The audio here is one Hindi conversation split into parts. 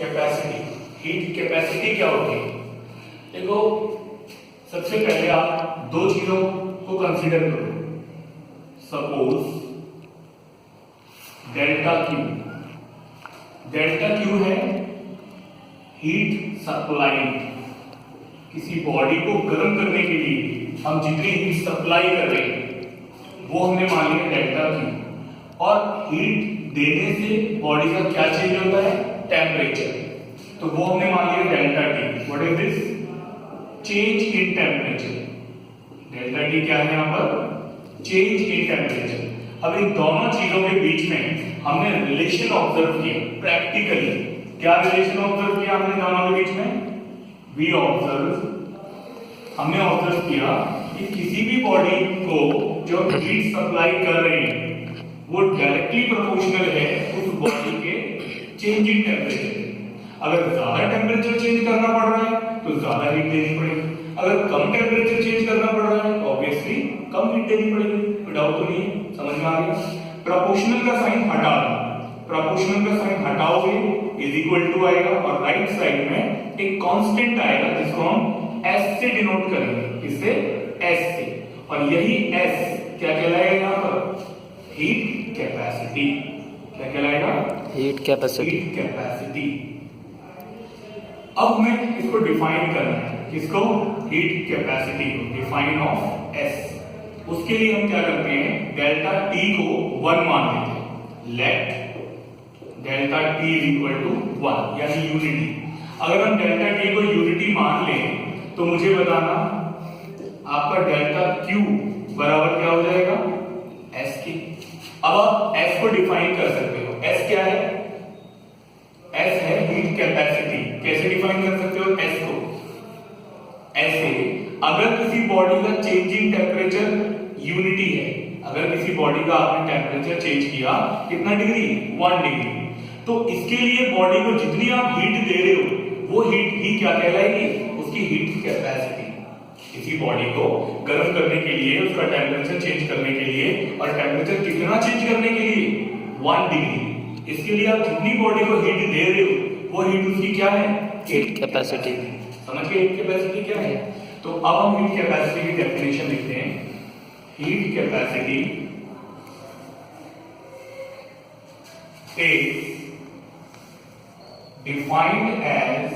कैपेसिटी, हीट कैपेसिटी क्या होती है? देखो सबसे पहले आप दो चीजों को कंसीडर करो। सपोज डेल्टा क्यू है हीट सप्लाई। किसी बॉडी को गर्म करने के लिए हम जितनी हीट सप्लाई कर रहे हैं वो हमने मान लिया डेल्टा क्यू। और हीट देने से बॉडी का क्या चेंज होता है? टेम्परेचर। तो वो हमने मान लिया delta T. What is this? Change in temperature. Delta T क्या है यहाँ पर? Change in temperature. अब इन दोनों चीजों के बीच में हमने रिलेशन ऑब्जर्व किया प्रैक्टिकली। क्या रिलेशन ऑब्जर्व किया हमने दोनों के बीच में? हमने ऑब्जर्व किया कि किसी भी बॉडी को जो हीट सप्लाई कर रहे हैं वो डायरेक्टली प्रोपोर्शनल है उस बॉडी के चेंज इन टेम्परेचर। अगर ज्यादा टेम्परेचर चेंज करना पड़ रहा है तो ज्यादा हीट देनी पड़ेगी, अगर कम टेम्परेचर चेंज करना पड़ रहा है तो ऑब्वियसली कम हीट देनी पड़ेगी। कोई डाउट तो नहीं है? समझ में आ गया? प्रोपोर्शनल का साइन हटा दो, प्रोपोर्शनल का साइन हटाओगे इज इक्वल टू आएगा और राइट साइड में एक कांस्टेंट आएगा जिसको हम S से डिनोट करेंगे। किससे? S से। और यही S क्या कहलाएगा यहाँ पर? Heat capacity. क्या कहलाएगा? Heat capacity. Heat capacity. अब हमें इसको डिफाइन करना है। किसको? हीट कैपेसिटी को। Define of S। उसके लिए हम क्या करते हैं? डेल्टा T को 1 मान लेते हैं। Let delta T is equal to 1 यानी यूनिटी। अगर हम डेल्टा T को यूनिटी मान लें तो मुझे बताना आपका डेल्टा Q बराबर क्या हो जाएगा? S की। अब आप S को डिफाइन कर सकते हो। S क्या है? S है हीट कैपेसिटी। कैसे डिफाइन कर सकते हो S को? ऐसे अगर किसी बॉडी का चेंजिंग टेम्परेचर यूनिटी है, अगर किसी बॉडी का आपने टेम्परेचर चेंज किया कितना डिग्री? 1 डिग्री। तो इसके लिए बॉडी को जितनी आप हीट दे रहे हो वो हीट ही क्या कहलाएगी? उसकी हीट कैपेसिटी। किसी बॉडी को गर्म करने के लिए, उसका टेम्परेचर चेंज करने के लिए, और टेम्परेचर कितना चेंज करने के लिए? 1 डिग्री। इसके लिए आप जितनी बॉडी को हीट दे रहे हो वो हीट उसकी क्या है? Heat capacity. समझ गए हीट कैपेसिटी क्या है? तो अब हम हीट कैपेसिटी की डेफिनेशन लिखते हैं। Heat capacity is defined as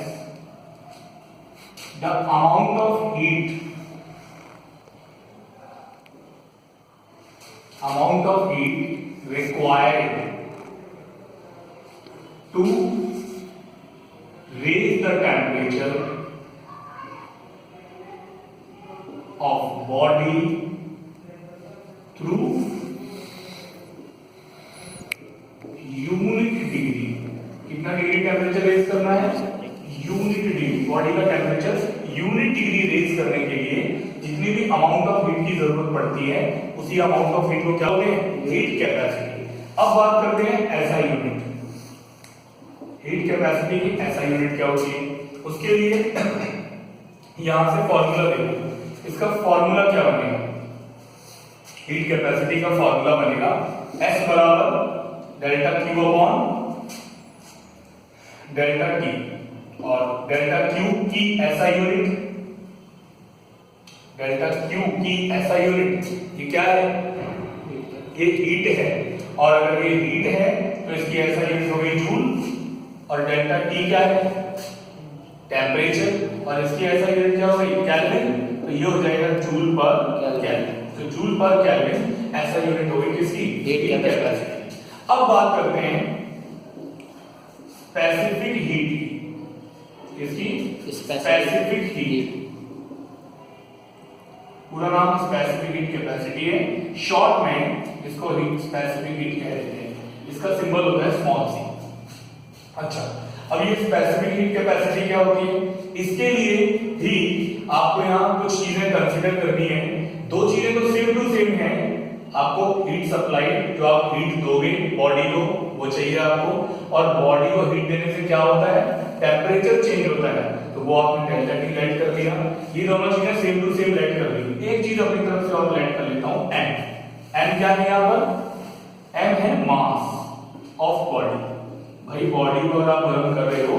the amount of heat required to raise the temperature of body through unit degree. कितना डिग्री टेम्परेचर रेज करना है? Unit degree. बॉडी का टेम्परेचर यूनिट डिग्री रेज करने के लिए जितनी भी अमाउंट ऑफ हीट की जरूरत पड़ती है उसी अमाउंट ऑफ हीट को क्या बोलते हैं? Heat capacity. अब बात करते हैं ऐसा यूनिट। हीट कैपेसिटी की ऐसा यूनिट क्या होती है? उसके लिए यहां से फॉर्मूला देखो। इसका फॉर्मूला क्या बनेगा? हीट कैपेसिटी का फॉर्मूला बनेगा S बराबर delta Q upon delta T। और डेल्टा Q की ऐसा यूनिट, डेल्टा Q की ऐसा यूनिट ये क्या है? ये हीट है। और अगर ये हीट है तो इसकी ऐसा यूनिट हो गई जूल। और डेल्टा T क्या है? टेम्परेचर। और इसकी ऐसा यूनिट क्या हो गई? केल्विन। तो ये हो जाएगा जूल पर केल्विन। तो जूल पर केल्विन ऐसा यूनिट हो गई किसकी? Heat capacity. अब बात करते हैं स्पेसिफिक हीट की। इसकी स्पेसिफिक हीट, पूरा नाम स्पेसिफिक हीट कैपेसिटी है। शॉर्ट में इसको हीट स्पेसिफिक हीट कहते हैं। इसका सिंबल होता है स्मॉल सी। अच्छा, अब ये स्पेसिफिक हीट कैपेसिटी क्या होती है? इसके लिए भी आपको यहाँ कुछ चीजें कंसीडर करनी है। दो चीजें तो सेम टू सेम है। आपको हीट सप्लाई, जो आप हीट दोगे बॉडी को, वो चाहिए आपको। और बॉडी को हीट देने से क्या होता है? टेम्परेचर चेंज होता है। तो वो आपने डेल्टा T लेट कर दिया। ये दोनों चीजें सेम टू सेम लेट कर दी। एक चीज अपनी तरफ से और लेट कर लेता हूं, M क्या है यहाँ पर? M है मास ऑफ बॉडी। भाई बॉडी को अगर आप गर्म कर रहे हो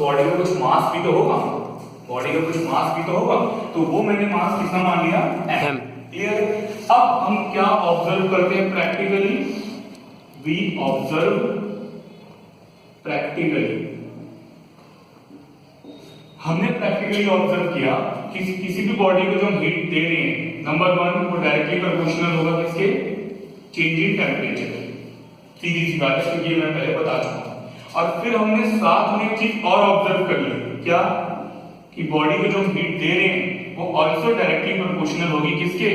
बॉडी का कुछ मास भी तो होगा, बॉडी का कुछ मास भी तो होगा, तो वो मैंने मास कितना मान लिया, m। क्लियर। अब हम क्या ऑब्जर्व करते हैं प्रैक्टिकली, वी ऑब्जर्व प्रैक्टिकली। हमने प्रैक्टिकली ऑब्जर्व किया कि किसी भी बॉडी को जो हम हीट दे रहे हैं, नंबर 1 वो डायरेक्टली प्रोपोर्शनल होगा किसके, चेंज इन टेम्परेचर। सीधी सी बात है, क्योंकि मैं पहले बता चुका हूं। और फिर हमने साथ में एक चीज और ऑब्जर्व कर ली, क्या, कि बॉडी को जो हम हीट दे रहे हैं वो ऑल्सो डायरेक्टली प्रोपोर्शनल होगी किसके,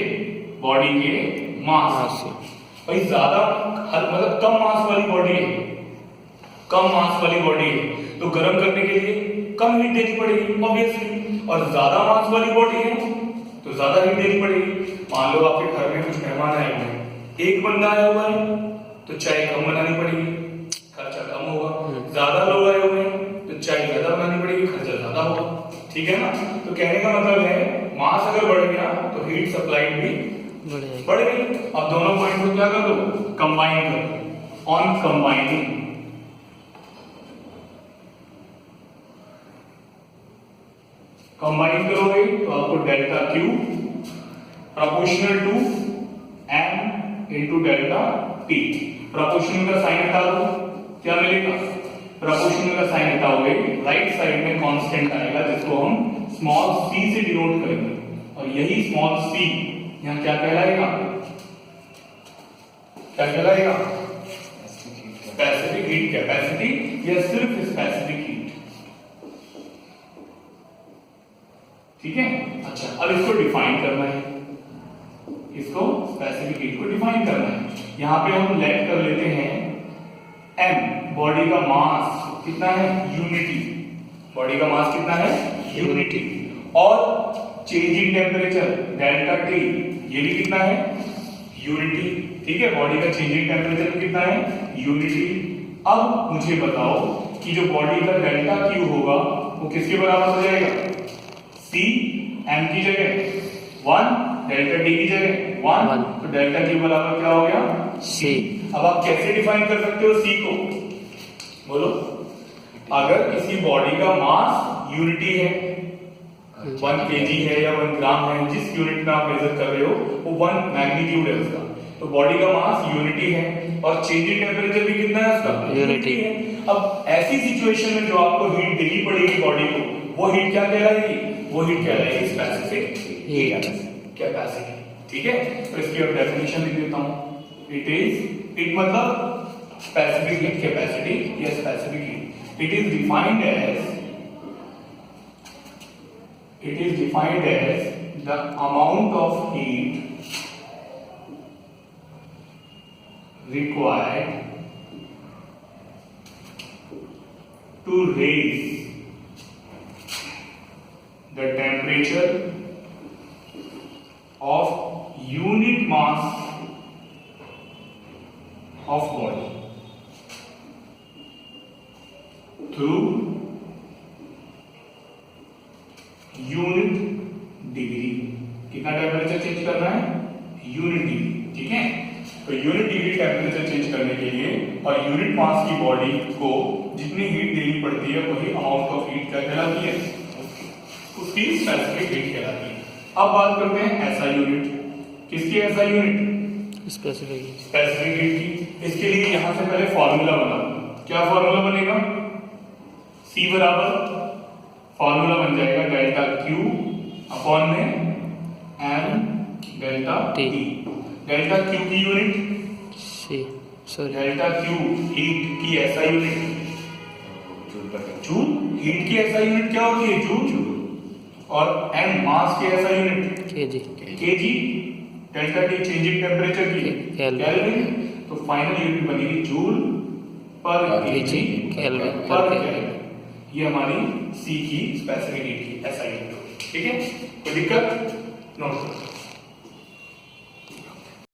बॉडी के मास से। भाई ज्यादा मतलब कम मास वाली बॉडी है, कम मास वाली बॉडी है तो गर्म करने के लिए कम हीट देनी पड़ेगी ऑब्वियसली, और ज्यादा मास वाली बॉडी है तो ज्यादा हीट देनी पड़ेगी। मान लो आपके घर में कुछ मेहमान आए हुए हैं, एक बंदा आया हुआ है तो चाय कम बनानी पड़ेगी, खर्चा कम होगा। ज्यादा लोग आए हुए हैं तो चाय ज्यादा बनानी पड़ेगी, खर्चा ज्यादा होगा। ठीक है ना। तो कहने का मतलब है मास अगर बढ़ गया तो हीट सप्लाई भी बढ़ गई। अब दोनों पॉइंट को क्या कर दो, कंबाइन कर दो। ऑन कंबाइनिंग, कंबाइन करोगे तो आपको delta q proportional to m into delta t. Proportional का साइन हटा दो, क्या मिलेगा, प्रोपोर्शनल का साइन हटाओगे राइट साइड में कांस्टेंट आएगा जिसको हम स्मॉल c से डिनोट करेंगे, और यही स्मॉल c यहां क्या कहलाएगा, क्या कहलाएगा, स्पेसिफिक हीट कैपेसिटी, या सिर्फ स्पेसिफिक हीट। ठीक है। अच्छा, अब इसको डिफाइन करना है, इसको स्पेसिफिक हीट को डिफाइन करना है। यहां पे हम लेट कर लेते हैं m, बॉडी का मास कितना है, यूनिटी, बॉडी का मास कितना है, यूनिटी, और change in temperature delta T, ये भी कितना है, यूनिटी। ठीक है, बॉडी का चेंज इन टेम्परेचर कितना है, यूनिटी। अब मुझे बताओ कि जो बॉडी का डेल्टा क्यू होगा वो किसके बराबर हो जाएगा, c m की जगह 1, डेल्टा टी की जगह 1, तो डेल्टा क्यू बराबर क्या हो गया, c। अब आप कैसे डिफाइन कर सकते हो c को, बोलो। अगर किसी बॉडी का मास यूनिटी है, 1 kg है या 1 ग्राम है, जिस यूनिट में आप मेजर कर रहे हो वो 1 मैग्नीट्यूड है उसका, तो बॉडी का मास यूनिटी है और चेंज इन टेम्परेचर भी कितना है उसका, यूनिटी है। अब ऐसी सिचुएशन में जो आपको हीट देनी पड़ेगी बॉडी को, वो हीट क्या कहलाएगी, वो हीट कहलाएगी स्पेसिफिक हीट कैपेसिटी। ठीक है, तो इसकी अब डेफिनेशन लिख देता हूं। इट इज, इट मतलब स्पेसिफिक हीट कैपेसिटी या specific heat, it is defined as, it is defined as the amount of heat required to raise the temperature of unit mass of body through unit degree. कितना टेम्परेचर चेंज करना है, यूनिट डिग्री। ठीक है, तो यूनिट डिग्री टेम्परेचर चेंज करने के लिए और यूनिट मास की बॉडी को जितनी हीट देनी पड़ती है वही अमाउंट ऑफ हीट क्या कहलाती है, उसकी स्पेसिफिक हीट कहलाती है। अब बात करते हैं ऐसा यूनिट, किसकी ऐसा यूनिट, स्पेसिफिक हीट की। इसके लिए यहां से पहले फॉर्मूला बना, क्या फॉर्मूला बनेगा, C बराबर फॉर्मूला बन जाएगा डेल्टा क्यू अपॉन में m delta T. Delta Q की unit C, sorry delta Q heat की ऐसा यूनिट जूल, हीट की ऐसा यूनिट क्या होती है, जूल, और m मास की ऐसा unit KG, KG, delta T change in temperature की केल्विन, तो फाइनल यूनिट बनेगी जूल पर केजी केल्विन पर केल्विन। ये हमारी C की स्पेसिफिक हीट की ऐसा यूनिट। ठीक है, कोई दिक्कत, नोट